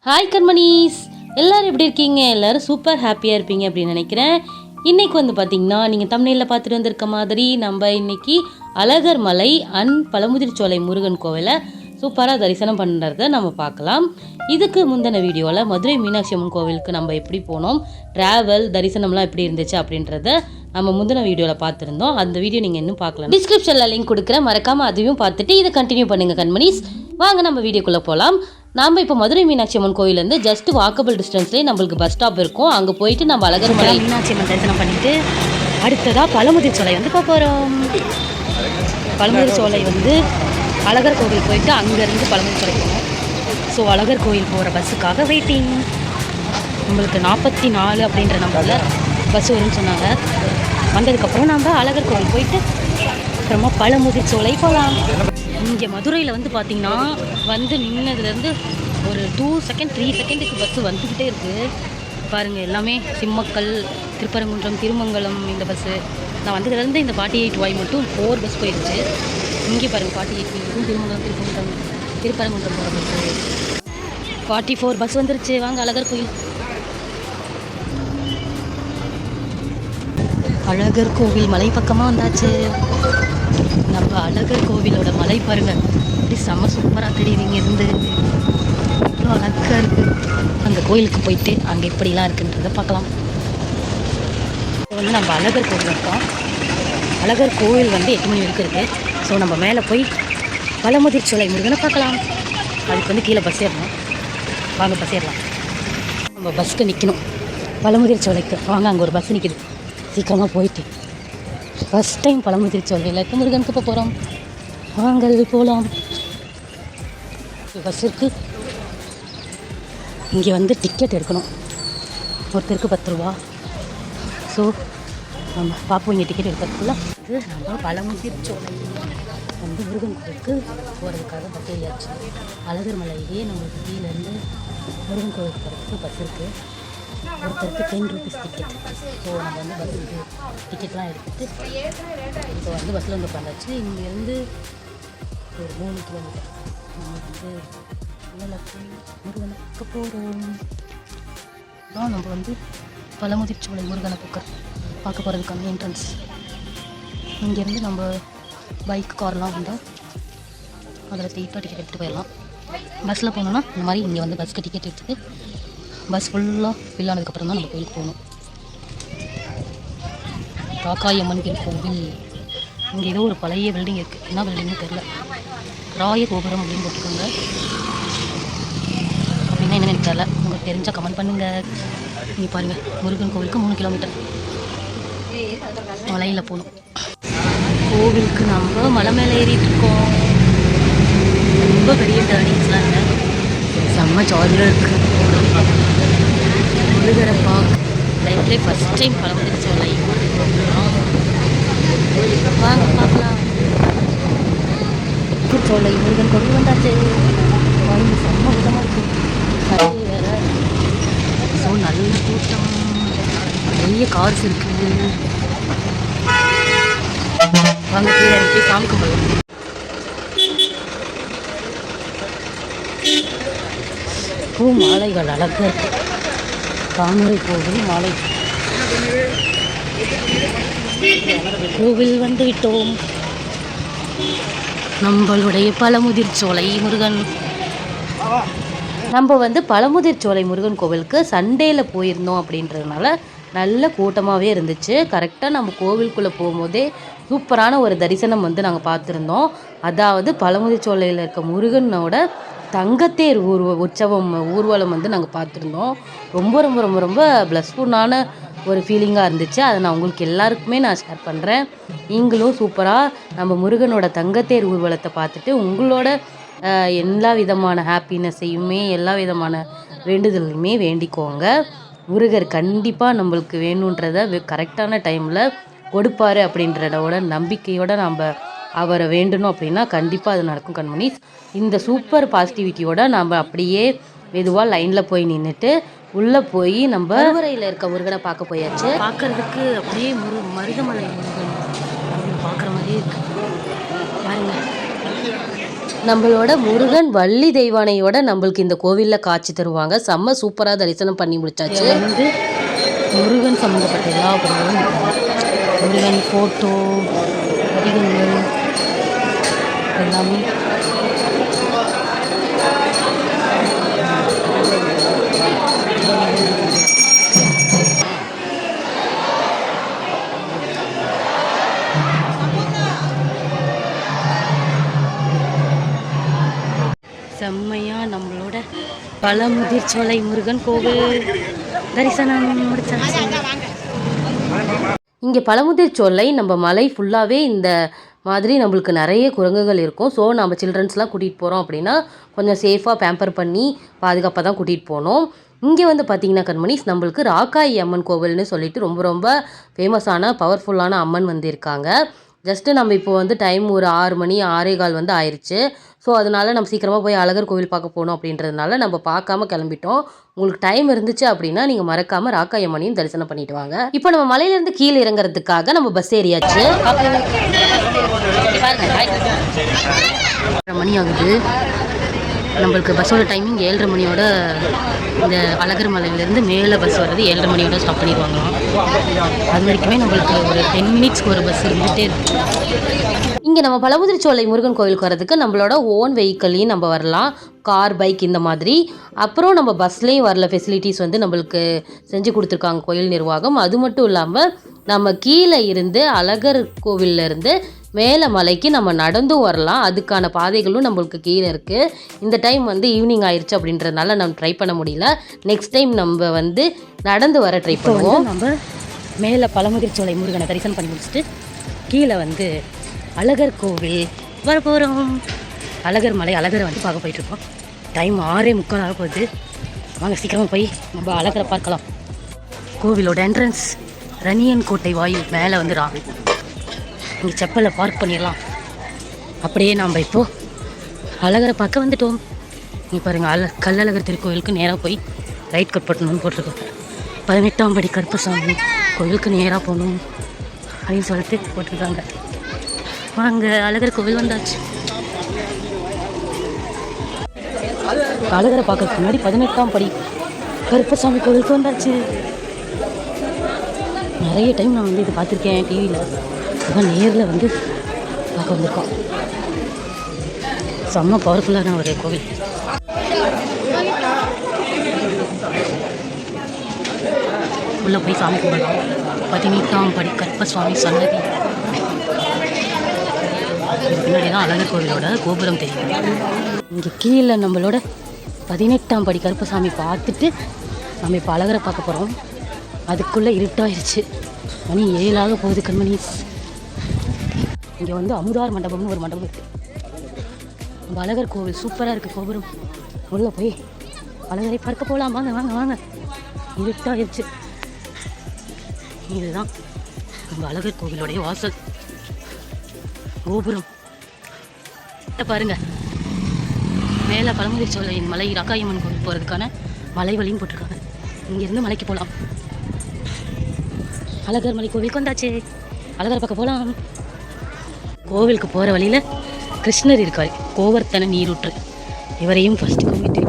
Hi கண்மணிஸ், எல்லோரும் எப்படி இருக்கீங்க? எல்லோரும் சூப்பர் ஹாப்பியாக இருப்பீங்க அப்படின்னு நினைக்கிறேன். இன்றைக்கி வந்து பார்த்திங்கன்னா, நீங்கள் தமிழில் பார்த்துட்டு வந்திருக்க மாதிரி நம்ம இன்றைக்கி அழகர் மலை அண்ட் பழமுதிர்ச்சோலை முருகன் கோவிலை சூப்பராக தரிசனம் பண்ணுறத நம்ம பார்க்கலாம். இதுக்கு முந்தின வீடியோவில் மதுரை மீனாட்சி அம்மன் கோவிலுக்கு நம்ம எப்படி போனோம், ட்ராவல் தரிசனம்லாம் எப்படி இருந்துச்சு அப்படின்றத நம்ம முந்தின வீடியோவில் பார்த்துருந்தோம். அந்த வீடியோ நீங்கள் இன்னும் பார்க்கலாம், டிஸ்கிரிப்ஷனில் லிங்க் கொடுக்குறேன், மறக்காமல் அதையும் பார்த்துட்டு இதை கண்டினியூ பண்ணுங்கள் கண்மணிஸ். வாங்க நம்ம வீடியோக்குள்ளே போகலாம். நாம் இப்போ மதுரை மீனாட்சி அம்மன் கோயிலேருந்து ஜஸ்ட் வாக்கபிள் டிஸ்டன்ஸ்லேயே நம்மளுக்கு பஸ் ஸ்டாப் இருக்கும். அங்கே போயிட்டு நம்ம அழகர் மலை மீனாட்சி அம்மன் தரிசனம் பண்ணிவிட்டு அடுத்ததாக பழமுதிர்ச்சோலை வந்து பார்க்க போகிறோம். பழமுதிர்ச்சோலை வந்து அழகர் கோவில் போயிட்டு அங்கேருந்து பழமுதிர்ச்சோலை போகணும். ஸோ அழகர் கோவில் போகிற பஸ்ஸுக்காக வெயிட்டிங். நம்மளுக்கு 44 அப்படின்ற நம்பரில் பஸ் வரும்னு சொன்னாங்க. வந்ததுக்கப்புறம் நம்ம அழகர் கோவில் போயிட்டு அப்புறமா பழமுதிர்ச்சோலை போகலாம். இங்கே மதுரையில் வந்து பார்த்திங்கன்னா வந்து நின்னதுலேருந்து ஒரு 2 செகண்ட் 3 செகண்டுக்கு பஸ்ஸு வந்துக்கிட்டே இருக்குது. பாருங்கள், எல்லாமே சிம்மக்கல், திருப்பரங்குன்றம், திருமங்கலம் இந்த பஸ்ஸு. நான் வந்ததுலேருந்து இந்த 48Y மட்டும் 4 பஸ் போயிடுச்சு. இங்கே பாருங்கள், 48 திருமங்கலம், திருப்பரங்குன்றம் போகிற பஸ்ஸு 44 பஸ் வந்துருச்சு. வாங்க அழகர் கோயில். அழகர் கோவில் மலை பக்கமாக வந்தாச்சு. நம்ம அழகர் கோவிலோட மலை பாருங்கள், இப்படி செம்ம சூப்பராக தெரியுதுங்க. இருந்து இவ்வளோ அழகாக இருக்குது. அந்த கோயிலுக்கு போயிட்டு அங்கே எப்படிலாம் இருக்குன்றதை பார்க்கலாம். இப்போ வந்து நம்ம அழகர் கோவில் இருக்கோம். அழகர் கோவில் வந்து 8 மணி வரைக்கும் இருக்குது. ஸோ நம்ம மேலே போய் பழமுதிர்ச்சோலை முருகனை பார்க்கலாம். அதுக்கு வந்து கீழே பஸ் ஏறணும். வாங்க பஸ் ஏறலாம். நம்ம பஸ்க்கு நிற்கணும் பழமுதிர்ச்சோலைக்கு. வாங்க, அங்கே ஒரு பஸ் நிற்கிது, சீக்கிரமாக போயிட்டு ஃபஸ்ட் டைம் பழமுதிர்ச்சோலையில் இருக்க முருகனுக்கு இப்போ போகிறோம். வாங்கல் போகலாம். பஸ் இருக்குது. இங்கே வந்து டிக்கெட் எடுக்கணும். ஒருத்தருக்கு 10 ரூபா. ஸோ நம்ம பார்ப்போம் இங்கே டிக்கெட் எடுக்கிறதுக்குள்ள. இது நம்ம பழமுதிர்ச்சோலை வந்து முருகன் கோவிலுக்கு போகிறதுக்காக பஸ் ஏறியாச்சு. அழகர் மலையிலேயே நம்மளுக்கு கீழேருந்து முருகன் கோவிலுக்கு போகிறதுக்கு பஸ் இருக்குது. ஒருத்தருக்கு 10 ரூபீஸ் டிக்கெட். ஸோ நம்ம வந்து பஸ்ஸுக்கு டிக்கெட்லாம் எடுத்துகிட்டு இப்போ வந்து பஸ்ஸில் வந்து உட்காந்தாச்சு. இங்கேருந்து ஒரு 3 கிலோமீட்டர் நம்ம வந்து முருகனுக்கு போகிறோம். தான் நம்ம வந்து பழமுதிர்ச்சோலை முருகனை பார்க்க போகிறதுக்கான என்ட்ரன்ஸ். இங்கேருந்து நம்ம பைக் கார்லாம் வந்தால் அதில் ஸ்ட்ரெயிட்டாக டிக்கெட் எடுத்துகிட்டு போயிடலாம். பஸ்ஸில் போனோன்னா இந்த மாதிரி இங்கே வந்து பஸ்ஸுக்கு டிக்கெட் எடுத்துகிட்டு பஸ் ஃபுல்லாக ஃபில் ஆனதுக்கப்புறம் தான் நம்ம கோயிலுக்கு போகணும். காக்காயம்மன் கோவில். இங்கே ஏதோ ஒரு பழைய பில்டிங் இருக்குது. என்ன பில்டிங்னு தெரில. ராய கோபுரம் அப்படின்னு போட்டுக்கோங்க. அப்படின்னா என்னென்னு எனக்கு தெரில. உங்களுக்கு தெரிஞ்சால் கமெண்ட் பண்ணுங்கள். இங்கே பாருங்கள், முருகன் கோவிலுக்கு 3 கிலோமீட்டர் மலையில் போகணும். கோவிலுக்கு நம்ம மலை மேலே ஏறிட்டு இருக்கோம். ரொம்ப பெரிய டர்னிங்ஸ்லாம் இல்லை, செம்ம ஜாலியாக இருக்குது. முருகரை பார்க்க லைஃப்லேயே ஃபஸ்ட் டைம் பழமுதிர்ச்சோலை வாங்க பார்க்கலாம். சோலை முருகன் கொண்டு வந்தாச்சு. வாங்க, செம்ம விதமாக இருக்குது. வேறு ஸோ நல்ல கூட்டம், நிறைய கார்ஸ் இருக்குது. வாங்க கீழே இறங்கி சாமி கும்பிடலாம். பூ மாலைகள் அழகாக இருக்குது. தாமரை கோவில் மாலை. கோவில் வந்து விட்டோம். நம்மளுடைய பழமுதிர்ச்சோலை முருகன். நம்ம வந்து பழமுதிர்ச்சோலை முருகன் கோவிலுக்கு சண்டேயில் போயிருந்தோம் அப்படின்றதுனால நல்ல கூட்டமாகவே இருந்துச்சு. கரெக்டாக நம்ம கோவிலுக்குள்ளே போகும்போதே சூப்பரான ஒரு தரிசனம் வந்து நாங்கள் பார்த்துருந்தோம். அதாவது பழமுதிர்ச்சோலையில் இருக்க முருகனோட தங்கத்தேர் உற்சவம் ஊர்வலம் வந்து நாங்கள் பார்த்துருந்தோம். ரொம்ப ரொம்ப ரொம்ப ரொம்ப ப்ளஸ்ஃபுல்லான ஒரு ஃபீலிங்காக இருந்துச்சு. அதை நான் உங்களுக்கு எல்லாருக்குமே நான் ஷேர் பண்ணுறேன். நீங்களும் சூப்பராக நம்ம முருகனோட தங்கத்தேர் ஊர்வலத்தை பார்த்துட்டு உங்களோட எல்லா விதமான ஹாப்பினஸையுமே எல்லா விதமான வேண்டுதலையுமே வேண்டிக்கோங்க. முருகர் கண்டிப்பாக நம்மளுக்கு வேணுன்றதை கரெக்டான டைமில் கொடுப்பாரு அப்படின்றதோட நம்பிக்கையோடு நம்ம அவரை வேண்டணும் அப்படின்னா கண்டிப்பாக அது நடக்கும் கண்மணிஸ். இந்த சூப்பர் பாசிட்டிவிட்டியோட நம்ம அப்படியே மெதுவாக லைனில் போய் நின்றுட்டு உள்ளே போய் நம்ம கருவறையில் இருக்க முருகனை பார்க்க போயாச்சு. பார்க்குறதுக்கு அப்படியே மருதமலை முருகன் அப்படின்னு பார்க்குற மாதிரியே இருக்குது. பாருங்க, நம்மளோட முருகன் வள்ளி தெய்வானையோட நம்மளுக்கு இந்த கோவிலில் காட்சி தருவாங்க. செம்ம சூப்பராக தரிசனம் பண்ணி முடிச்சாச்சு. வந்து முருகன் சம்மந்தப்பட்ட எல்லா பொருளும் முருகன் ஃபோட்டோ வடிவங்கள் எல்லாமே செம்மையாக நம்மளோட பழமுதிர்ச்சோலை முருகன் கோவில் தரிசனம் முடிச்சாச்சு. இங்கே பழமுதிர்ச்சோலை நம்ம மலை ஃபுல்லாகவே இந்த மாதிரி நம்மளுக்கு நிறைய குரங்குகள் இருக்கும். ஸோ நம்ம சில்ட்ரன்ஸ்லாம் கூட்டிகிட்டு போகிறோம் அப்படின்னா கொஞ்சம் சேஃபாக பேம்பர் பண்ணி பாதுகாப்பாக தான் கூட்டிகிட்டு போகணும். இங்கே வந்து பார்த்திங்கன்னா கண்மணிஸ் நம்மளுக்கு ராக்காயி அம்மன் கோவில்னு சொல்லிட்டு ரொம்ப ரொம்ப ஃபேமஸான பவர்ஃபுல்லான அம்மன் வந்து இருக்காங்க. ஜஸ்ட்டு நம்ம இப்போ வந்து டைம் ஒரு 6 மணி 6:15 வந்து ஆயிடுச்சு. ஸோ அதனால நம்ம சீக்கிரமாக போய் அழகர் கோவில் பார்க்க போகணும் அப்படின்றதுனால நம்ம பார்க்காம கிளம்பிட்டோம். உங்களுக்கு டைம் இருந்துச்சு அப்படின்னா நீங்கள் மறக்காமல் ராக்காயி அம்மனையும் தரிசனம் பண்ணிட்டு வாங்க. இப்போ நம்ம மலையிலேருந்து கீழே இறங்குறதுக்காக நம்ம பஸ் ஏறியாச்சு. மணி ஆகுது. நம்மளுக்கு பஸ்ஸோட டைமிங் 7:30 மணியோட இந்த அழகர் மலையிலேருந்து மேலே பஸ் வர்றது 7:30 மணியோட ஸ்டாப் பண்ணிடுவாங்களாம். அது வரைக்குமே நம்மளுக்கு ஒரு 10 மினிட்ஸ்க்கு ஒரு பஸ் இருந்துகிட்டே இருக்கு. இங்கே நம்ம பழமுதிர்ச்சோலை முருகன் கோவிலுக்கு வரதுக்கு நம்மளோட ஓன் வெஹிக்கிள்லையும் நம்ம வரலாம். கார், பைக் இந்த மாதிரி. அப்புறம் நம்ம பஸ்லேயும் வரல ஃபெசிலிட்டிஸ் வந்து நம்மளுக்கு செஞ்சு கொடுத்துருக்காங்க கோயில் நிர்வாகம். அது மட்டும் இல்லாமல் நம்ம கீழே இருந்து அழகர் கோவிலேருந்து மேலே மலைக்கு நம்ம நடந்தும் வரலாம். அதுக்கான பாதைகளும் நம்மளுக்கு கீழே இருக்குது. இந்த டைம் வந்து ஈவினிங் ஆயிடுச்சு அப்படின்றதுனால நம்ம ட்ரை பண்ண முடியல. நெக்ஸ்ட் டைம் நம்ம வந்து நடந்து வர ட்ரை பண்ணுவோம். நம்ம மேலே பழமுதிர்ச்சோலை முருகனை தரிசனம் பண்ணி முடிச்சுட்டு கீழே வந்து அழகர் கோவில் வர போகிறோம். அழகர் மலை அழகரை வந்து பார்க்க போயிட்டுருக்கோம். டைம் 6:45 ஆக போகுது. வாங்க சீக்கிரமாக போய் நம்ம அழகரை பார்க்கலாம். கோவிலோட என்ட்ரன்ஸ் ரணியன் கோட்டை வாயு மேலே வந்து இங்கே செப்பலை பார்க் பண்ணிடலாம். அப்படியே நாம் இப்போது அழகரை பார்க்க வந்துட்டோம். இங்கே பாருங்கள், கள்ளழகர் திருக்கோவிலுக்கு நேராக போய் ரைட் கட் பண்ணணும்னு போட்டிருக்கோம். 18ஆம் படி கருப்பசாமி கோவிலுக்கு நேராக போகணும் அப்படின்னு சொல்லிட்டு போட்டிருக்காங்க. வாங்க அழகர் கோவில் வந்தாச்சு. அழகரை பார்க்கறதுக்கு முன்னாடி 18ஆம் படி கருப்பசாமி கோவிலுக்கு வந்தாச்சு. நிறைய டைம் நான் வந்து இது பார்த்துருக்கேன் டிவியில். அதான் நேரில் வந்து பார்க்க வந்திருக்கோம். செம்ம பவர்ஃபுல்லான ஒரு கோவில். உள்ளே போய் சாமி கும்பிடலாம். 18ஆம் படி கருப்பசாமி சன்னதி. பின்னாடி தான் அழகர் கோவிலோட கோபுரம் தெரியும். இங்கே கீழே நம்மளோட 18ஆம் படி கருப்பசாமி பார்த்துட்டு நம்ம இப்போ அழகரை பார்க்க போகிறோம். அதுக்குள்ளே இருட்டாயிருச்சு. மணி 7 போகுது கண்மணி. இங்கே வந்து அமுதார் மண்டபம்னு ஒரு மண்டபம் இருக்குது. நம்ம அழகர் கோவில் சூப்பராக இருக்குது கோபுரம். உள்ளே போய் அழகரை பார்க்க போகலாம். வாங்க வாங்க வாங்க. இருட்டாயிருச்சு. இதுதான் நம்ம அழகர் கோவிலுடைய வாசல் கோபுரம். பாருங்க, மேலே பழமுதிர்ச்சோலையின் மலை ராக்காயம்மன் கோவில் போகிறதுக்கான மலை வழியும் போட்டிருக்காங்க. இங்கேருந்து மலைக்கு போகலாம். அழகர் மலை கோவிலுக்கு வந்தாச்சு. அழகரை பார்க்க போகலாம். கோவிலுக்கு போகிற வழியில் கிருஷ்ணர் இருக்கார், கோவர்த்தன நீரூற்று. இவரையும் ஃபஸ்ட்டு கும்பிட்டு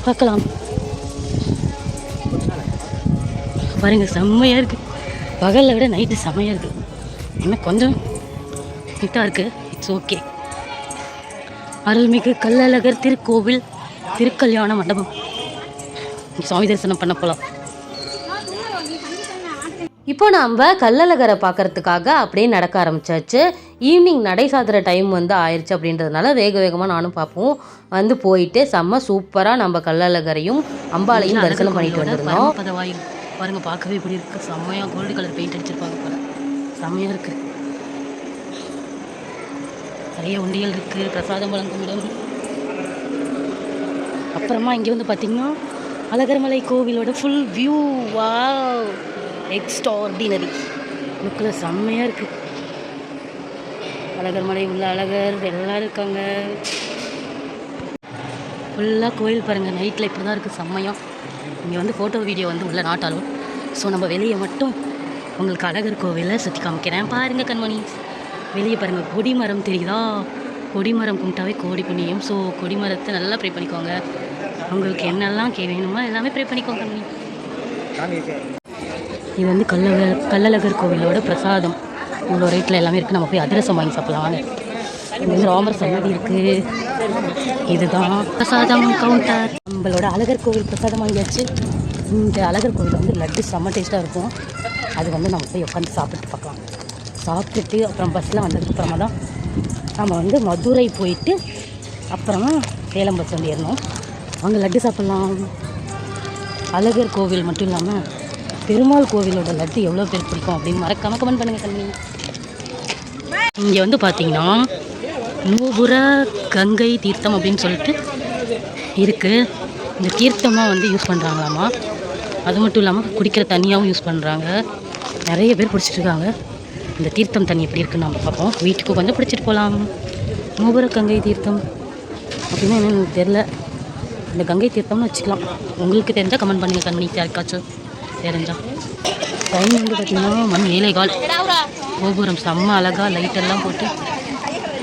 பார்க்கலாம். பாருங்கள், செம்மையாக இருக்குது. பகலில் விட நைட்டு செம்மையாக இருக்குது. இன்னும் கொஞ்சம் நீட்டாக இருக்குது. It's okay. அருள்மிகு கள்ளழகர் திருக்கோவில் திருக்கல்யாண மண்டபம். சுவாமி தரிசனம் பண்ண போகலாம். இப்போ நாம் கள்ளழகரை பார்க்கறதுக்காக அப்படியே நடக்க ஆரம்பிச்சாச்சு. ஈவினிங் நடை சாத்துற டைம் வந்து ஆயிடுச்சு அப்படின்றதுனால வேகமாக நானும் பார்ப்போம் வந்து போயிட்டு செம்ம சூப்பராக நம்ம கள்ளழகரையும் அம்பாளையும் தரிசனம் பண்ணிட்டு வந்துருந்தோம். பாருங்க, பார்க்கவே இப்படி இருக்கு. செம்மையாக கோல்டு கலர் பெயிண்ட் அடிச்சிருப்பாங்க போல. செம்மையாக இருக்குது. நிறைய உண்டியல் இருக்குது. பிரசாதம் வழங்கும் இடம். அப்புறமா இங்கே வந்து பார்த்திங்கன்னா அழகர்மலை கோவிலோட ஃபுல் வியூ. வாவ், எக்ஸ்ட்ராடினரி லுக்கில் செம்மையாக இருக்குது. அழகர்மலை உள்ள அழகர் எல்லாம் இருக்காங்க. ஃபுல்லாக கோயில் பாருங்கள். நைட்டில் இப்படி தான் இருக்குது செம்மையாக. இங்கே வந்து ஃபோட்டோ வீடியோ வந்து உள்ளே நாட்டாலும். ஸோ நம்ம வெளியே மட்டும் உங்களுக்கு அழகர் கோவிலை சுற்றி காமிக்கிறேன். பாருங்கள் கண்மணி, வெளியே பாருங்கள், கொடி மரம் தெரியுதா? கொடிமரம் கும்பிட்டாவே கோடி புண்ணியம். ஸோ கொடிமரத்தை நல்லா ப்ரே பண்ணிக்கோங்க. உங்களுக்கு என்னெல்லாம் வேணுமோ எல்லாமே ப்ரே பண்ணிக்கோங்க. இது வந்து கள்ளழகர் கோவிலோட பிரசாதம். இவ்வளோ ரேட்டில் எல்லாமே இருக்குது. நம்ம போய் அதிரசம் வாங்கி சாப்பிடலாம் வாங்க. இது வந்து ராமர் சன்னதி இருக்குது. இதுதான் பிரசாதம் கவுண்டர். நம்மளோட அழகர் கோவில் பிரசாதம் வாங்கியாச்சு. இந்த அழகர் கோவில் வந்து லட்டு செம்ம டேஸ்ட்டாக இருக்கும். அது வந்து நம்ம போய் உட்காந்து சாப்பிட்டு பார்க்கலாம். சாப்பிட்டுட்டு அப்புறம் பஸ்ஸில் வந்ததுக்கப்புறமா தான் நம்ம வந்து மதுரை போயிட்டு அப்புறமா சேலம் பஸ் வந்து ஏறணும். அங்கே லட்டு சாப்பிட்லாம். அழகர் கோவில் மட்டும் இல்லாமல் பெருமாள் கோவிலோட லட்டு எவ்வளோ பேர் பிடிக்கும் அப்படின்னு மறக்காமல் கமெண்ட் பண்ணுங்கள் தம்பி. இங்கே வந்து பார்த்தீங்கன்னா நூபுர கங்கை தீர்த்தம் அப்படின்னு சொல்லிட்டு இருக்குது. இந்த தீர்த்தமாக வந்து யூஸ் பண்ணுறாங்களாமா. அது மட்டும் இல்லாமல் குடிக்கிற தண்ணியாகவும் யூஸ் பண்ணுறாங்க. நிறைய பேர் பிடிச்சிட்ருக்காங்க. இந்த தீர்த்தம் தண்ணி எப்படி இருக்குன்னு நம்ம பார்ப்போம். வீட்டுக்கு கொஞ்சம் பிடிச்சிட்டு போகலாம். நூபுர கங்கை தீர்த்தம் அப்படின்னா என்னென்னு எனக்கு தெரில. இந்த கங்கை தீர்த்தம்னு வச்சுக்கலாம். உங்களுக்கு தெரிஞ்சால் கமெண்ட் பண்ணுங்கள் கண்மணி. யாருக்காச்சும் தெரிஞ்சால். டைம் வந்து பார்த்திங்கன்னா மணி 7:15. கோபுரம் செம்ம அழகாக லைட்டெல்லாம் போட்டு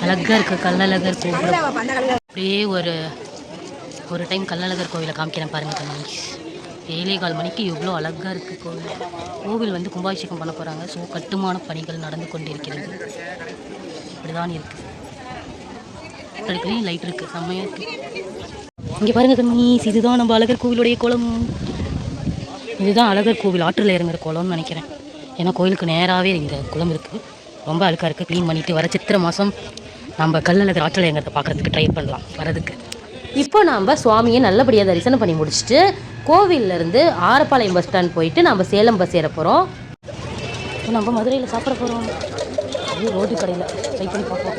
அழகாக இருக்குது. கள்ளழகர் கோபுரம். அப்படியே ஒரு டைம் கள்ளழகர் கோவிலை காமிக்கிறேன் பாருங்கள் கண்மணி. 7:15 மணிக்கு எவ்வளோ அழகாக இருக்குது கோவில். கோவில் வந்து கும்பாபிஷேகம் பண்ண போகிறாங்க. ஸோ கட்டுமான பணிகள் நடந்து கொண்டிருக்கிறது. இப்படி தான் இருக்குது. அடுக்கலையும் லைட் இருக்குது. செம்மையாக இருக்குது. இங்கே பாருங்கள் கண்மீஸ். இதுதான் நம்ம அழகர் கோவிலுடைய குளம். இதுதான் அழகர் கோவில் ஆற்றில் இறங்குற குளம்னு நினைக்கிறேன். ஏன்னா கோவிலுக்கு நேராகவே இந்த குளம் இருக்குது. ரொம்ப அழுக்காக இருக்குது. க்ளீன் பண்ணிவிட்டு வர சித்திரை மாதம் நம்ம கள்ளழகர் ஆற்றில் இறங்குறத பார்க்குறதுக்கு ட்ரை பண்ணலாம் வரதுக்கு. இப்போ நாம் சுவாமியை நல்லபடியாக தரிசனம் பண்ணி முடிச்சுட்டு கோவிலேருந்து ஆரப்பாளையம் பஸ் ஸ்டாண்ட் போயிட்டு நம்ம சேலம் பஸ் ஏற போகிறோம். இப்போ நம்ம மதுரையில் சாப்பிட போகிறோம். ரோட்டு கடையில் ட்ரை பண்ணி பார்ப்போம்.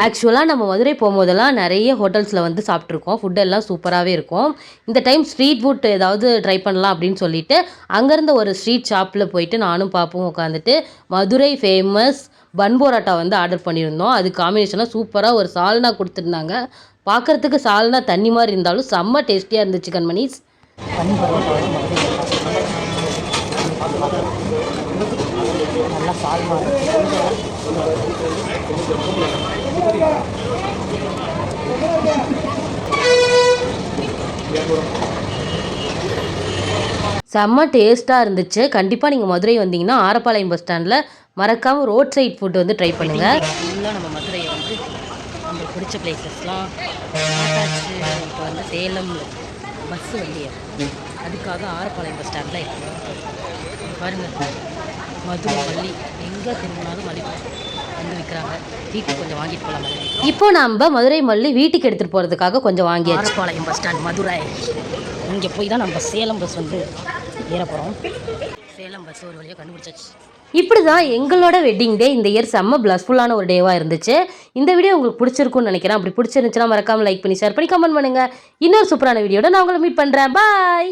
ஆக்சுவலாக நம்ம மதுரை போகும்போதெல்லாம் நிறைய ஹோட்டல்ஸில் வந்து சாப்பிட்ருக்கோம். ஃபுட்டெல்லாம் சூப்பராகவே இருக்கும். இந்த டைம் ஸ்ட்ரீட் ஃபுட் ஏதாவது ட்ரை பண்ணலாம் அப்படின்னு சொல்லிட்டு அங்கேருந்து ஒரு ஸ்ட்ரீட் ஷாப்பில் போயிட்டு நானும் பாப்பும் உட்காந்துட்டு மதுரை ஃபேமஸ் பன் பரோட்டா வந்து ஆர்டர் பண்ணியிருந்தோம். அது காம்பினேஷனாக சூப்பராக ஒரு சால்னா கொடுத்துருந்தாங்க. பார்க்குறதுக்கு சால்னா தண்ணி மாதிரி இருந்தாலும் செம்ம டேஸ்டியாக இருந்துச்சு கண்மணிஸ். பன் பரோட்டா நல்லா சால்னா செம்ம டேஸ்ட்டாக இருந்துச்சு. கண்டிப்பாக நீங்கள் மதுரை வந்தீங்கன்னா ஆரப்பாளையம் பஸ் ஸ்டாண்டில் மறக்காமல் ரோட் சைட் ஃபுட் வந்து ட்ரை பண்ணுங்கள். ஃபுல்லாக நம்ம மதுரையை வந்து நம்மளுக்கு பிடிச்ச பிளேசஸ்லாம் இப்போ வந்து சேலம் பஸ்ஸு வந்து அதுக்காக ஆரப்பாளையம் பஸ் ஸ்டாண்டில் இருக்கணும். பாருங்கள் மதுரை மல்லி எங்கே திரும்பினாலும் மல்லி வந்து விற்கிறாங்க. வீட்டுக்கு கொஞ்சம் வாங்கிட்டு போகலாம். இப்போ நம்ம மதுரை மல்லி வீட்டுக்கு எடுத்துகிட்டு போகிறதுக்காக கொஞ்சம் வாங்கி ஆரப்பாளையம் பஸ் ஸ்டாண்ட் மதுரை இங்கே போய் தான் நம்ம சேலம் பஸ் வந்து ஏற போகிறோம். சேலம் பஸ் ஒரு வழியாக கண்டுபிடிச்சாச்சு. இப்படி தான் எங்களோட வெட்டிங் டே இந்த இயர் செம்ம பிளஸ்ஃபுல்லான ஒரு டேவாக இருந்துச்சு. இந்த வீடியோ உங்களுக்கு பிடிச்சிருக்குன்னு நினைக்கிறேன். அப்படி பிடிச்சிருந்துச்சுன்னா மறக்காமல் லைக் பண்ணி ஷேர் பண்ணி கமெண்ட் பண்ணுங்கள். இன்னொரு சூப்பரான வீடியோட நான் உங்களை மீட் பண்ணுறேன். பாய்.